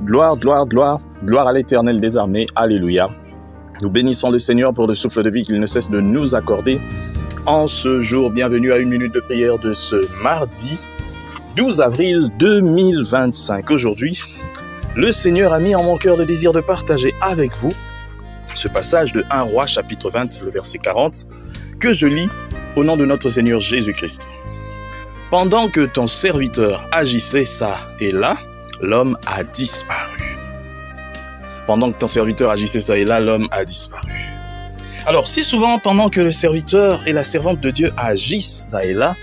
Gloire, gloire, gloire, gloire à l'Éternel des armées. Alléluia. Nous bénissons le Seigneur pour le souffle de vie qu'il ne cesse de nous accorder en ce jour. Bienvenue à une minute de prière de ce mardi 12 avril 2025. Aujourd'hui, le Seigneur a mis en mon cœur le désir de partager avec vous ce passage de 1 Roi chapitre 20, le verset 40, que je lis au nom de notre Seigneur Jésus-Christ. Pendant que ton serviteur agissait ça et là, l'homme a disparu. Pendant que ton serviteur agissait ça et là, l'homme a disparu. Alors, si souvent, pendant que le serviteur et la servante de Dieu agissent ça et là,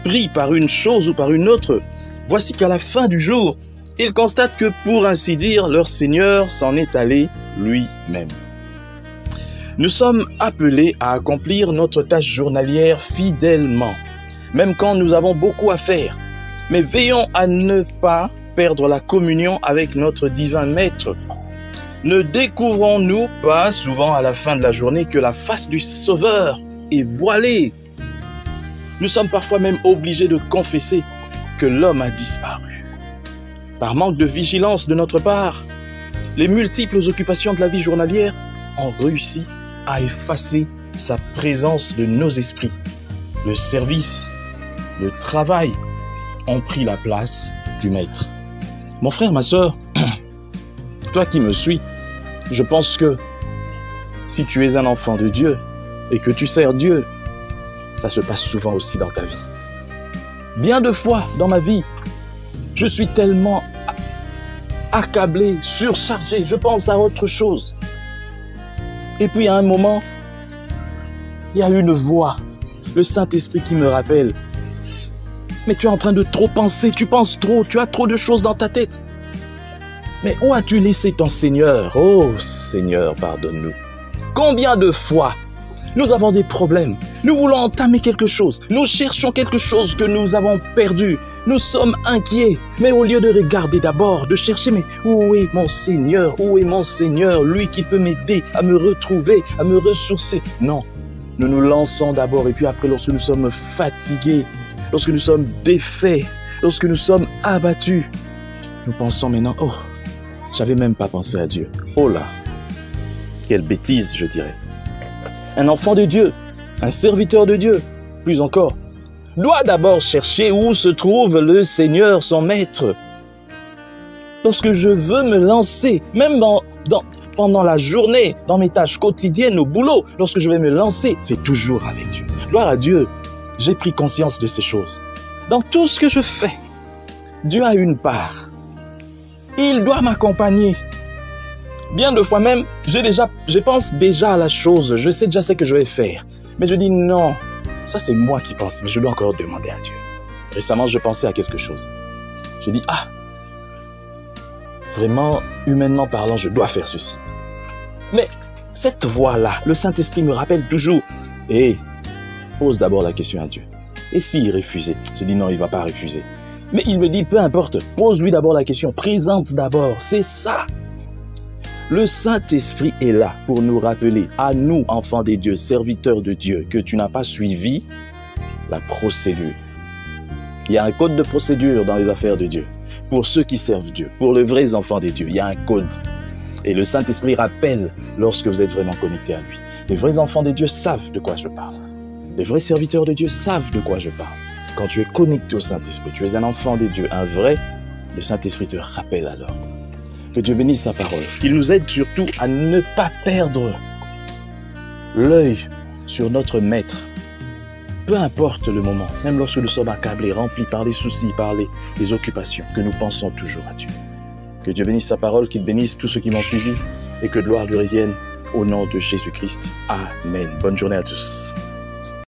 pris par une chose ou par une autre, voici qu'à la fin du jour, ils constatent que, pour ainsi dire, leur Seigneur s'en est allé lui-même. Nous sommes appelés à accomplir notre tâche journalière fidèlement, même quand nous avons beaucoup à faire. Mais veillons à ne pas perdre la communion avec notre divin Maître. Ne découvrons-nous pas souvent à la fin de la journée que la face du Sauveur est voilée? Nous sommes parfois même obligés de confesser que l'homme a disparu. Par manque de vigilance de notre part, les multiples occupations de la vie journalière ont réussi à effacer sa présence de nos esprits. Le service, le travail ont pris la place du Maître. Mon frère, ma sœur, toi qui me suis, je pense que si tu es un enfant de Dieu et que tu sers Dieu, ça se passe souvent aussi dans ta vie. Bien de fois dans ma vie, je suis tellement accablé, surchargé, je pense à autre chose. Et puis à un moment, il y a une voix, le Saint-Esprit qui me rappelle. Mais tu es en train de trop penser, tu penses trop, tu as trop de choses dans ta tête. Mais où as-tu laissé ton Seigneur? Oh Seigneur, pardonne-nous. Combien de fois nous avons des problèmes, nous voulons entamer quelque chose, nous cherchons quelque chose que nous avons perdu, nous sommes inquiets, mais au lieu de regarder d'abord, de chercher, mais où est mon Seigneur? Où est mon Seigneur? Lui qui peut m'aider à me retrouver, à me ressourcer. Non, nous nous lançons d'abord et puis après, lorsque nous sommes fatigués, lorsque nous sommes défaits, lorsque nous sommes abattus, nous pensons maintenant, oh, j'avais même pas pensé à Dieu. Oh là, quelle bêtise, je dirais. Un enfant de Dieu, un serviteur de Dieu, plus encore, doit d'abord chercher où se trouve le Seigneur, son Maître. Lorsque je veux me lancer, même pendant la journée, dans mes tâches quotidiennes, au boulot, lorsque je vais me lancer, c'est toujours avec Dieu. Gloire à Dieu, j'ai pris conscience de ces choses. Dans tout ce que je fais, Dieu a une part. Il doit m'accompagner. Bien de fois même, je pense déjà à la chose, je sais déjà ce que je vais faire. Mais je dis non, ça c'est moi qui pense, mais je dois encore demander à Dieu. Récemment, je pensais à quelque chose. Je dis, vraiment, humainement parlant, je dois faire ceci. Mais cette voix-là, le Saint-Esprit me rappelle toujours, pose d'abord la question à Dieu. Et s'il refusait? Je dis non, il ne va pas refuser. Mais il me dit, peu importe, pose-lui d'abord la question, présente d'abord, c'est ça. Le Saint-Esprit est là pour nous rappeler, à nous, enfants des dieux, serviteurs de Dieu, que tu n'as pas suivi la procédure. Il y a un code de procédure dans les affaires de Dieu. Pour ceux qui servent Dieu, pour les vrais enfants des dieux, il y a un code. Et le Saint-Esprit rappelle lorsque vous êtes vraiment connectés à lui. Les vrais enfants des dieux savent de quoi je parle. Les vrais serviteurs de Dieu savent de quoi je parle. Quand tu es connecté au Saint-Esprit, tu es un enfant des dieux, un vrai, le Saint-Esprit te rappelle à l'ordre. Que Dieu bénisse sa parole. Qu'il nous aide surtout à ne pas perdre l'œil sur notre Maître. Peu importe le moment, même lorsque nous sommes accablés, remplis par les soucis, par les occupations, que nous pensons toujours à Dieu. Que Dieu bénisse sa parole, qu'il bénisse tous ceux qui m'ont suivi et que gloire lui revienne au nom de Jésus-Christ. Amen. Bonne journée à tous.